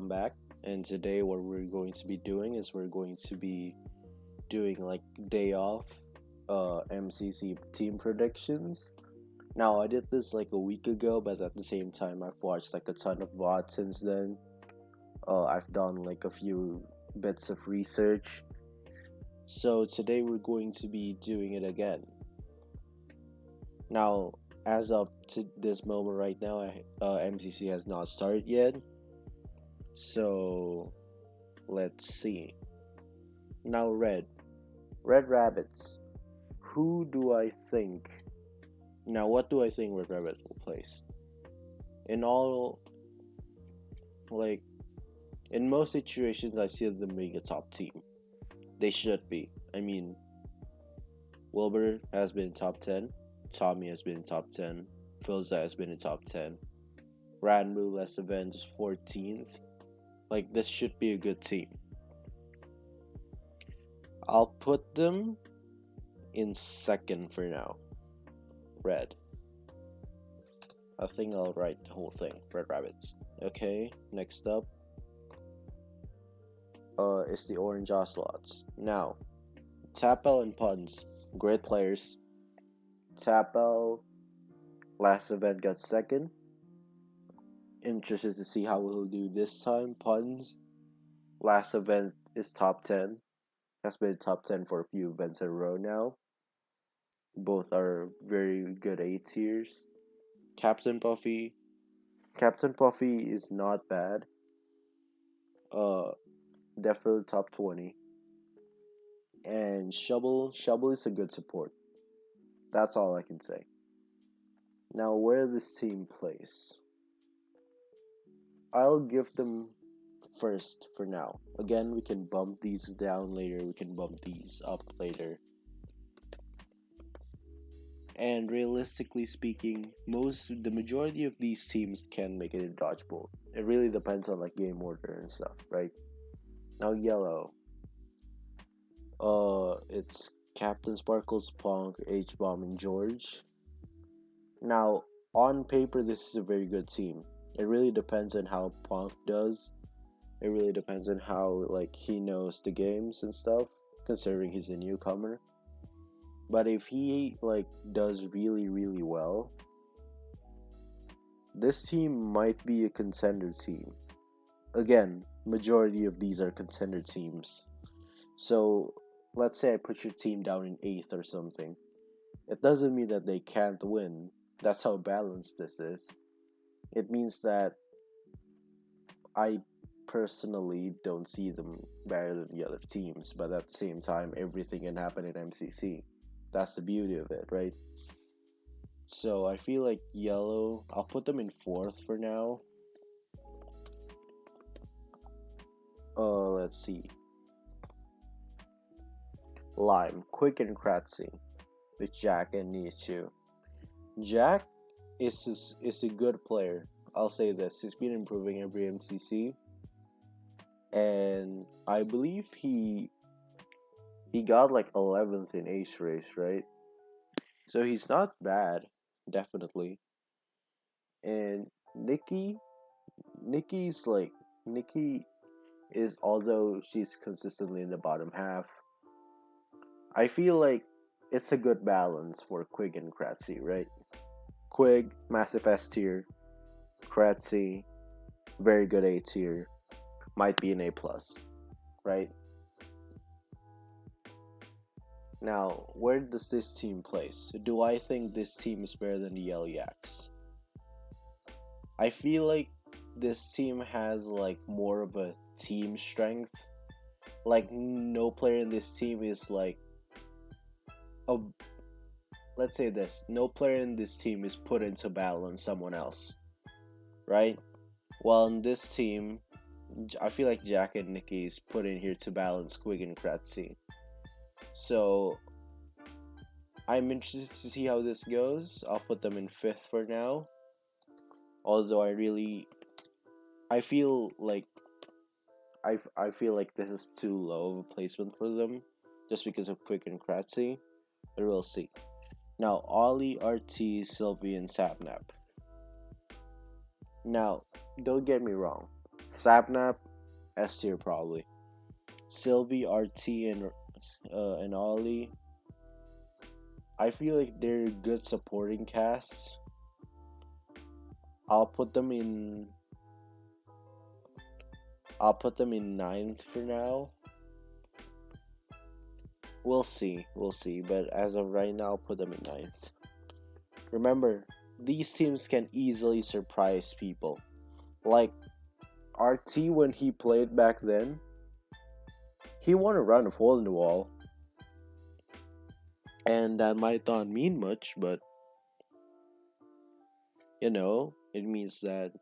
welcome back. And today, what we're going to be doing is we're going to be doing like day off MCC team predictions. Now, I did this like a week ago, but at the same time, I've watched like a ton of VODs since then. I've done like a few bits of research. So today, we're going to be doing it again. Now, as of to this moment right now, MCC has not started yet. So let's see. Now, Red Rabbits. Who do I think? Now, what do I think Red Rabbit will place? In all, like, in most situations, I see them being a top team. They should be. I mean, Wilbur has been top 10. Tommy has been top 10. Filza has been in top 10. Ranmu less events 14th. Like, this should be a good team. I'll put them in second for now. Red. I think I'll write the whole thing. Red Rabbits. Okay, next up is the Orangeocelots. Now, Tapel and Puns. Great players. Tapel last event got second. Interested to see how he'll do this time. Puns last event is top 10. Has been top 10 for a few events in a row now. Both are very good A tiers. Captain Puffy is not bad. Definitely top 20. And Shovel is a good support. That's all I can say. Now, where this team plays, I'll give them first for now. Again, we can bump these down later. We can bump these up later. And realistically speaking, the majority of these teams can make it in dodgeball. It really depends on like game order and stuff, right? Now, Yellow. It's Captain Sparkles, Punk, H-Bomb, and George. Now, on paper, this is a very good team. It really depends on how Punk does. It really depends on how like he knows the games and stuff, considering he's a newcomer. But if he like does really well, this team might be a contender team. Again, majority of these are contender teams. So let's say I put your team down in 8th or something. It doesn't mean that they can't win. That's how balanced this is. It means that I personally don't see them better than the other teams, but at the same time, everything can happen in MCC. That's the beauty of it, right? So I feel like Yellow, I'll put them in 4th for now. Let's see. Lime, Quick and Kratzy with Jack and Nichu. Jack is a good player. I'll say this. He's been improving every MCC. And I believe he got like 11th in Ace Race, right? So he's not bad, definitely. And Nikki is, although she's consistently in the bottom half, I feel like it's a good balance for Quig and Kratzy, right? Quig, massive S tier. Kratzy, very good A tier. Might be an A+, right? Now, where does this team place? Do I think this team is better than the Yellow Yaks? I feel like this team has like more of a team strength. Like no player in this team is like let's say this, no player in this team is put into battle on someone else, right? While in this team, I feel like Jack and Nikki is put in here to balance Quig and Kratzy. So I'm interested to see how this goes. I'll put them in 5th for now. Although I feel like this is too low of a placement for them, just because of Quick and Kratzy. But we'll see. Now, AliRT, Sylvie, and Sapnap. Now, don't get me wrong. Sapnap, S tier probably. Sylvie, RT, and Ollie. I feel like they're good supporting casts. I'll put them in. I'll put them in ninth for now. We'll see. We'll see. But as of right now, I'll put them in ninth. Remember, these teams can easily surprise people. Like RT when he played back then, he won a round of hole in the wall. And that might not mean much, but it means that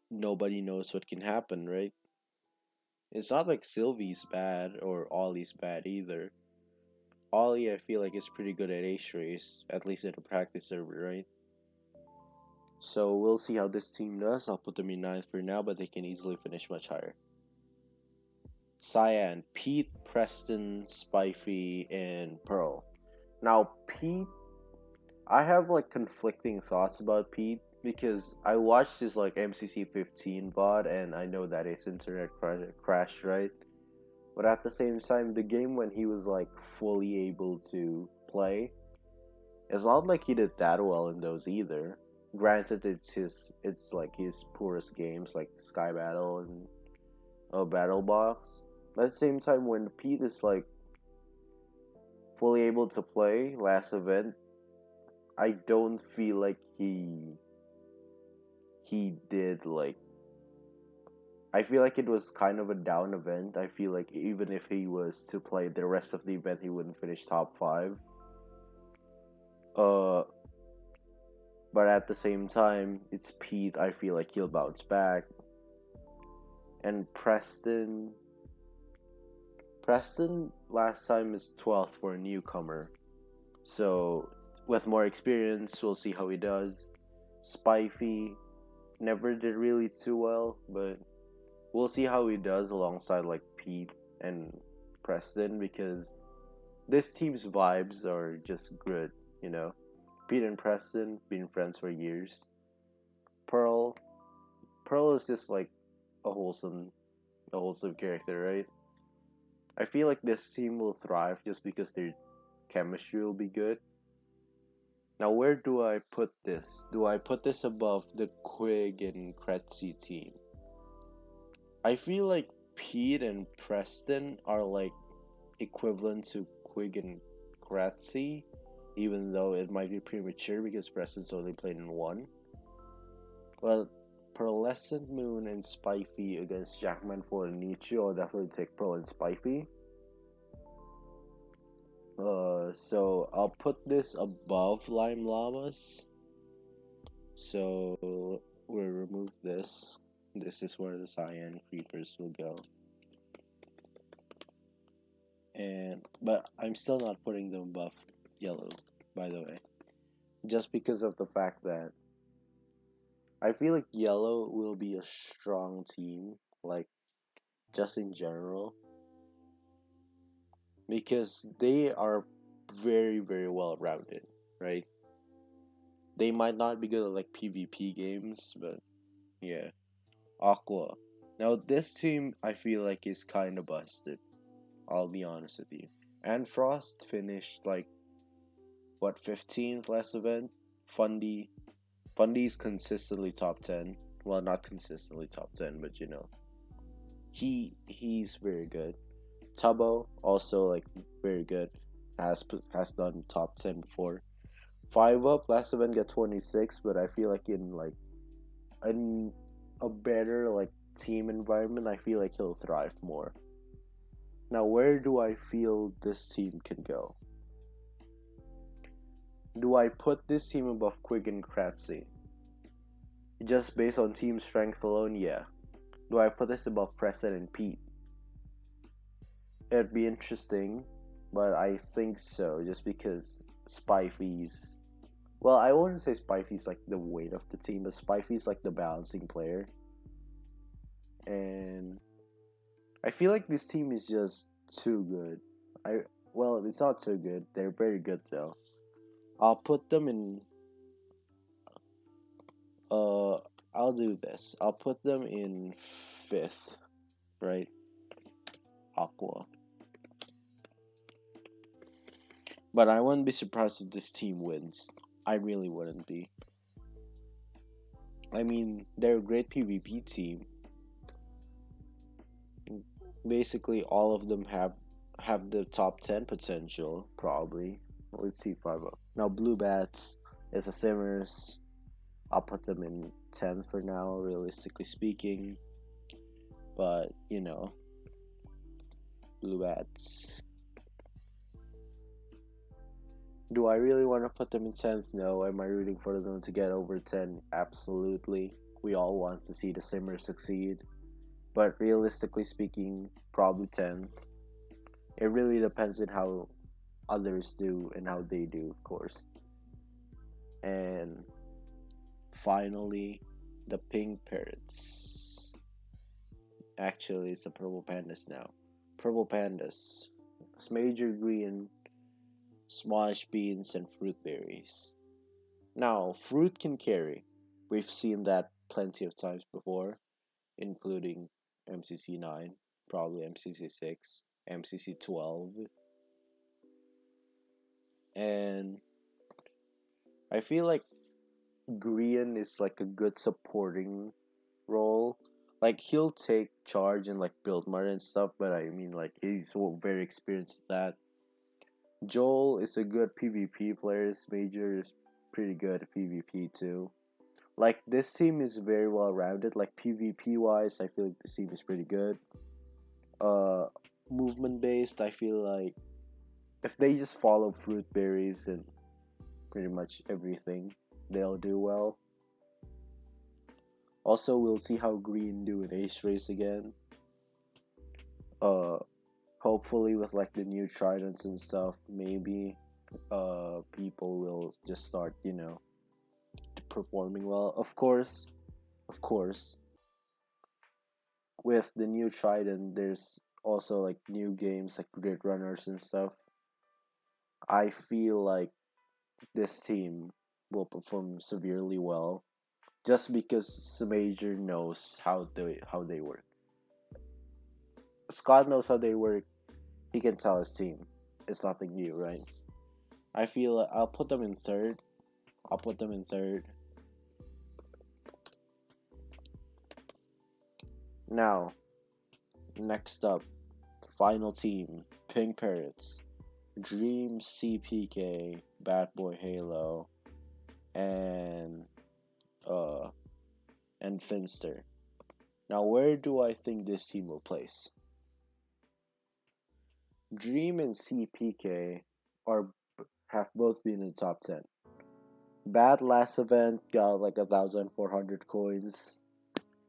nobody knows what can happen, right? It's not like Sylvie's bad or Ollie's bad either. Ollie, I feel like is pretty good at Ace Race, at least at a practice server, right? So we'll see how this team does. I'll put them in ninth for now, but they can easily finish much higher. Cyan, Pete, Preston, Spifey, and Pearl. Now, Pete, I have like conflicting thoughts about Pete because I watched his like MCC 15 VOD and I know that his internet crashed, right? But at the same time, the game when he was like fully able to play, it's not like he did that well in those either. Granted, it's like his poorest games like Sky Battle and Battle Box. But at the same time, when Pete is like fully able to play last event, I don't feel like he did like. I feel like it was kind of a down event. I feel like even if he was to play the rest of the event, he wouldn't finish top 5. But at the same time, it's Pete. I feel like he'll bounce back. And Preston last time is 12th for a newcomer. So with more experience, we'll see how he does. Spifey never did really too well, but we'll see how he does alongside like Pete and Preston because this team's vibes are just good, Pete and Preston been friends for years. Pearl is just like a wholesome character, right? I feel like this team will thrive just because their chemistry will be good. Now, where do I put this? Do I put this above the Quig and Kretzy team? I feel like Pete and Preston are like equivalent to Quig and Kretzy, even though it might be premature because Preston's only played in one. Well, Pearlescent Moon and Spifey against Jackman for Nietzsche, I'll definitely take Pearl and Spifey. So I'll put this above Lime Llamas. So we'll remove this. This is where the cyan creepers will go. But I'm still not putting them above yellow, by the way. Just because of the fact that I feel like yellow will be a strong team, like just in general. Because they are very, very well rounded, right? They might not be good at like PvP games, but yeah. Aqua. Now this team I feel like is kinda busted. I'll be honest with you. And Frost finished like 15th last event? Fundy's consistently top 10. Well, not consistently top 10, but he's very good. Tubbo also like very good. Has done top 10 before. 5 Up last event got 26, but I feel like in a better like team environment, I feel like he'll thrive more. Now, where do I feel this team can go? Do I put this team above Quig and Kratzy? Just based on team strength alone, yeah. Do I put this above Preston and Pete? It'd be interesting, but I think so, just because Spifey's... Well, I wouldn't say Spifey's like the weight of the team, but Spifey's like the balancing player. And I feel like this team is just too good. Well, it's not too good. They're very good though. I'll put them in I'll do this. I'll put them in 5th, right? Aqua. But I wouldn't be surprised if this team wins. I really wouldn't be. I mean, they're a great PvP team. Basically, all of them have the top 10 potential, probably. Let's see 5 up. Now, Bluebats is a Simmers. I'll put them in 10th for now, realistically speaking. But, you know, Bluebats. Do I really want to put them in 10th? No. Am I rooting for them to get over 10? Absolutely. We all want to see the Simmers succeed. But realistically speaking, probably 10th. It really depends on how others do and how they do, of course. And finally, the pink parrots. Actually, it's the purple pandas now. Purple pandas. Major green, smash beans, and fruit berries. Now, fruit can carry. We've seen that plenty of times before, including MCC 9, probably MCC 6, MCC 12. And I feel like Green is like a good supporting role. Like he'll take charge and like build mud and stuff, but I mean like he's very experienced at that. Joel is a good PvP player. His Major is pretty good at PvP too. Like this team is very well rounded. Like PvP wise, I feel like this team is pretty good. Movement based, I feel like if they just follow fruit berries and pretty much everything, they'll do well. Also, we'll see how Green do in Ace Race again. Hopefully with like the new tridents and stuff, maybe people will just start, you know, performing well. Of course, with the new trident, there's also like new games like Grid Runners and stuff. I feel like this team will perform severely well just because Major knows how they work. Scott knows how they work. He can tell his team. It's nothing new, right? I feel I'll put them in 3rd. Now, next up, final team, Pink Parrots, Dream CPK, Bad Boy Halo, and Finster. Now, where do I think this team will place? Dream and CPK have both been in the top 10. Bad last event got like 1,400 coins,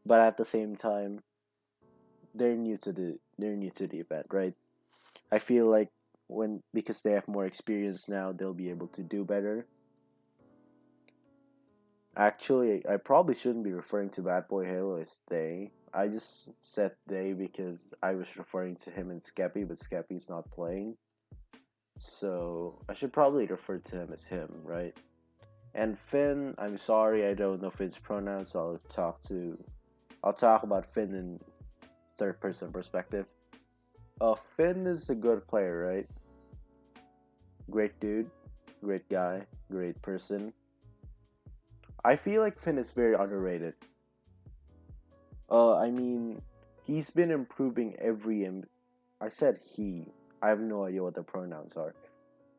but at the same time, they're new to the event, right? I feel like because they have more experience now, they'll be able to do better. Actually, I probably shouldn't be referring to Bad Boy Halo as they. I just said they because I was referring to him and Skeppy, but Skeppy's not playing. So I should probably refer to him as him, right? And Finn, I'm sorry, I don't know Finn's pronouns, so I'll talk about Finn in third person perspective. Finn is a good player, right? Great dude, great guy, great person. I feel like Finn is very underrated. I mean, he's been improving I said he. I have no idea what the pronouns are.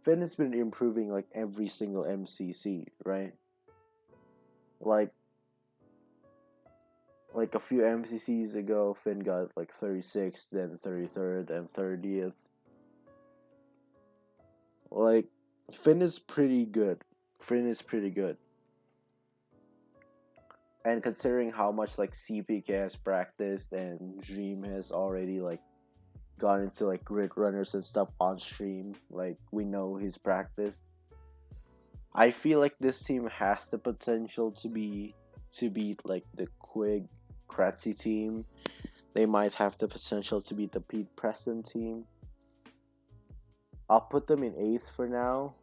Finn has been improving like every single MCC, right? Like a few MCCs ago, Finn got like 36th, then 33rd, and 30th. Like, Finn is pretty good. And considering how much like CPK has practiced and Dream has already like gone into like Grid Runners and stuff on stream, like we know he's practiced. I feel like this team has the potential to beat like the Quig Kratzy team. They might have the potential to beat the Pete Preston team. I'll put them in 8th for now.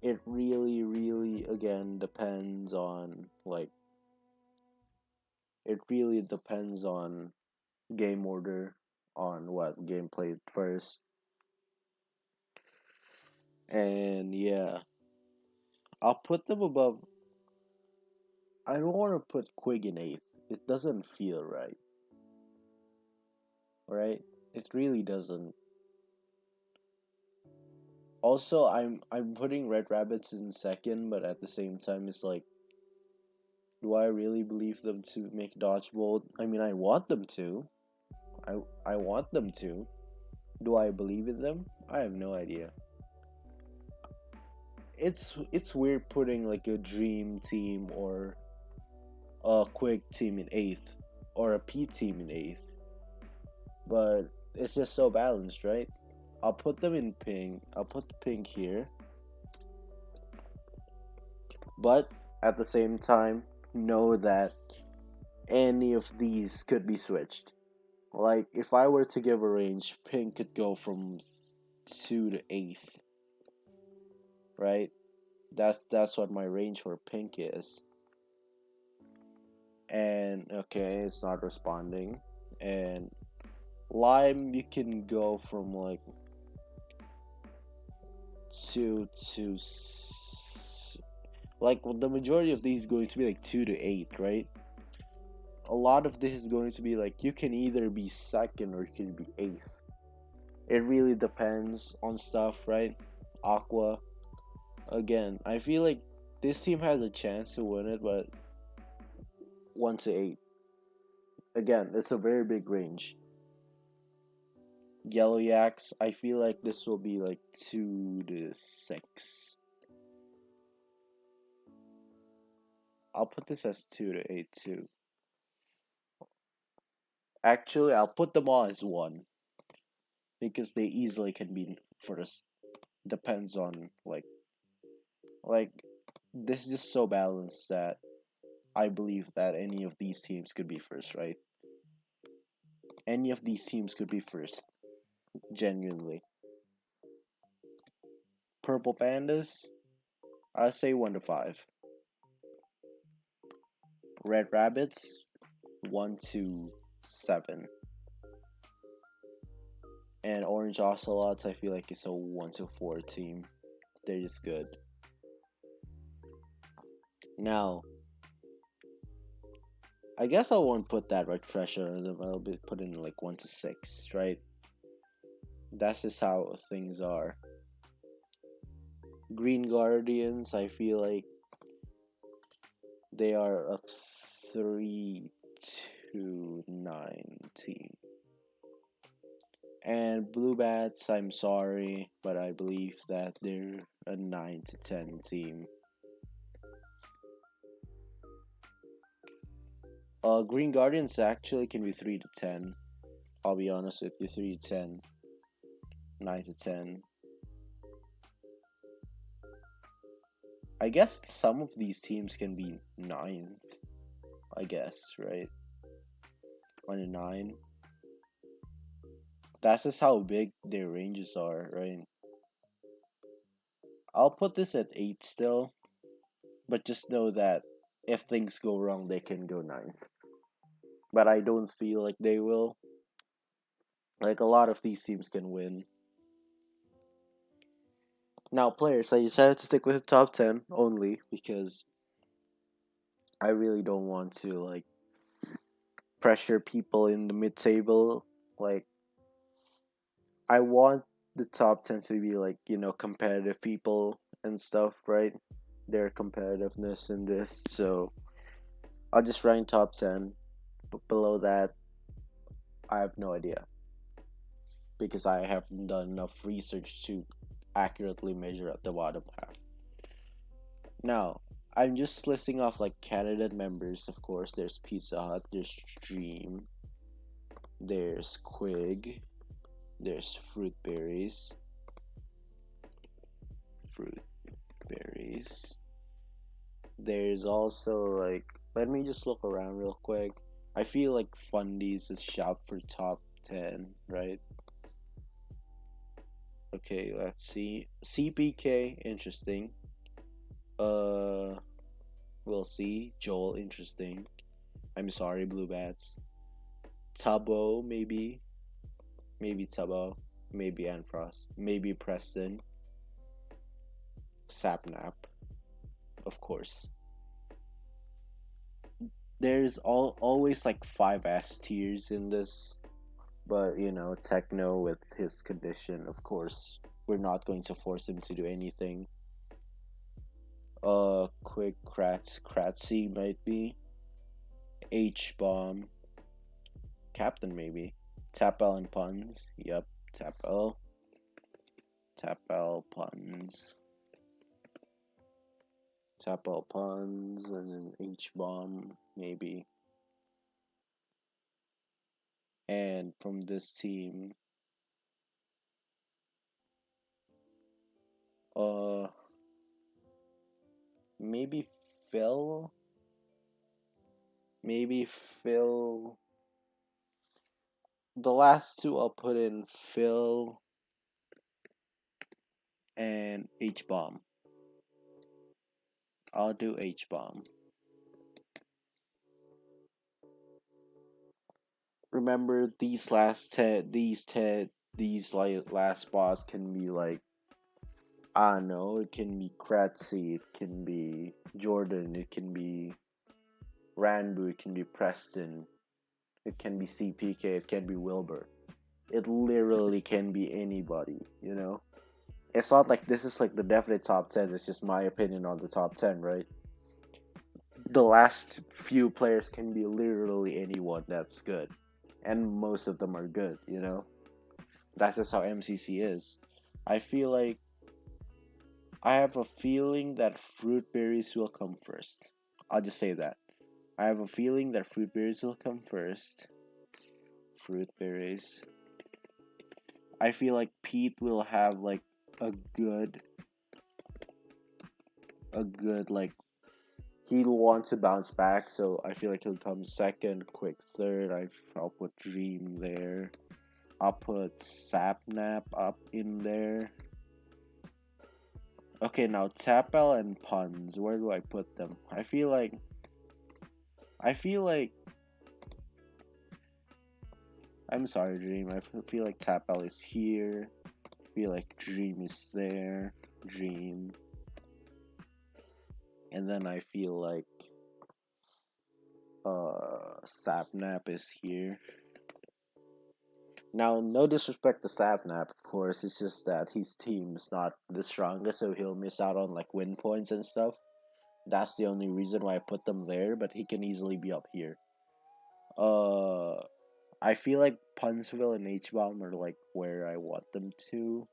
It really, really again depends on like it really depends on game order, on what game played first. And yeah, I'll put them above. I don't want to put Quig in 8th. It doesn't feel right. Right? It really doesn't. Also, I'm putting Red Rabbits in 2nd, but at the same time it's like, do I really believe them to make Dodgeball? I mean, I want them to. I want them to. Do I believe in them? I have no idea. It's weird putting like a dream team or a quick team in 8th or a P team in 8th. But it's just so balanced, right? I'll put them in pink. I'll put the pink here. But at the same time, know that any of these could be switched. Like, if I were to give a range, pink could go from 2 to 8th. Right? That's what my range for pink is. And okay, it's not responding. And lime, you can go from like 2 to like the majority of these is going to be like 2 to 8, right? A lot of this is going to be like you can either be 2nd or you can be 8th. It really depends on stuff, right? Aqua, again, I feel like this team has a chance to win it, but 1 to 8. Again, it's a very big range. Yellow Yaks, I feel like this will be like 2 to 6. I'll put this as 2 to 8 too. Actually, I'll put them all as 1. Because they easily can be first. Depends on like this is just so balanced that I believe that any of these teams could be first, right? Any of these teams could be first. Genuinely. Purple Pandas, I say 1 to 5. Red Rabbits, 1 to 7. And Orangeocelots, I feel like it's a 1 to 4 team. They're just good. Now, I guess I won't put that right pressure on them. I'll be putting like 1 to 6, right? That's just how things are. Green Guardians, I feel like they are a 3 to 9 team. And Bluebats, I'm sorry, but I believe that they're a 9 to 10 team. Green Guardians actually can be 3 to 10. I'll be honest with you, 3 to 10, 9 to 10. I guess some of these teams can be 9th, I guess, right? On a 9. That's just how big their ranges are, right? I'll put this at 8 still, but just know that if things go wrong, they can go 9th. But I don't feel like they will. Like, a lot of these teams can win. Now, players, I decided to stick with the top 10 only because I really don't want to, like, pressure people in the mid-table. Like, I want the top 10 to be, like, competitive people and stuff, right? Their competitiveness in this. So, I'll just rank top 10. But below that, I have no idea. Because I haven't done enough research to accurately measure at the bottom half. Now, I'm just listing off like candidate members. Of course, there's Pizza Hut, there's Dream, there's Quig, there's Fruit Berries. There's also like, let me just look around real quick. I feel like Fundies is shout for top 10, right? Okay, let's see. CPK, interesting. We'll see. Joel, interesting. I'm sorry, Bluebats. Tubbo, maybe. Maybe Tubbo. Maybe Anfrost. Maybe Preston. Sapnap, of course. There's always like 5 S tiers in this, but you know, Techno with his condition, of course, we're not going to force him to do anything. Quick Kratzy might be. H bomb. Captain maybe. Tapel and puns. Yep, Tapel. Tapel puns. Tapel puns and then H bomb maybe. And from this team, uh, maybe Phil. Maybe Phil. The last two I'll put in Phil and H bomb. I'll do H bomb. Remember these like last spots can be like, I don't know, it can be Kratzy, it can be Jordan, it can be Ranbu, it can be Preston, it can be CPK, it can be Wilbur. It literally can be anybody, you know? It's not like this is like the definite top 10, it's just my opinion on the top 10, right? The last few players can be literally anyone that's good. And most of them are good, you know? That's just how MCC is. I feel like I have a feeling that fruit berries will come first. I'll just say that. I have a feeling that fruit berries will come first. Fruit berries. I feel like Pete will have like a good like, he'll want to bounce back, so I feel like he'll come second, quick third. I'll put Dream there. I'll put Sapnap up in there. Okay, now Tapel and Puns. Where do I put them? I feel like I'm sorry, Dream. I feel like Tapel is here. I feel like Dream is there. Dream. And then I feel like Sapnap is here. Now, no disrespect to Sapnap, of course. It's just that his team is not the strongest, so he'll miss out on like win points and stuff. That's the only reason why I put them there, but he can easily be up here. I feel like Punsville and H-Bomb are like where I want them to.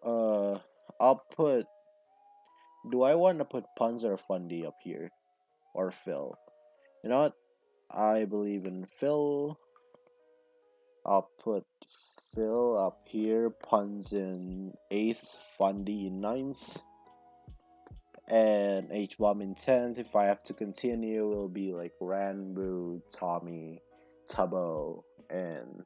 I'll put. Do I want to put Puns or Fundy up here? Or Phil? You know what? I believe in Phil. I'll put Phil up here, Puns in 8th, Fundy in 9th, and H-Bomb in 10th. If I have to continue, it'll be like Ranbu, Tommy, Tubbo, and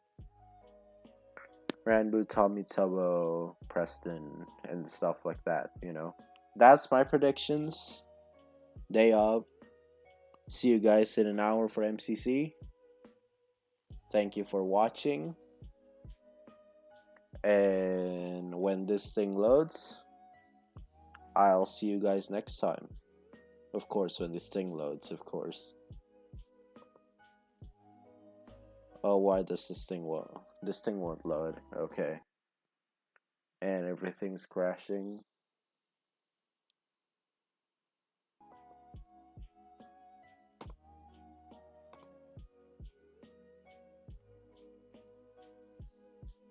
Tubbo, Preston, and stuff like that, you know. That's my predictions. Day of. See you guys in an hour for MCC. Thank you for watching. And when this thing loads, I'll see you guys next time. Of course, when this thing loads, of course. Oh, why does this thing won't load? Okay. And everything's crashing.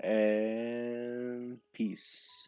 And peace.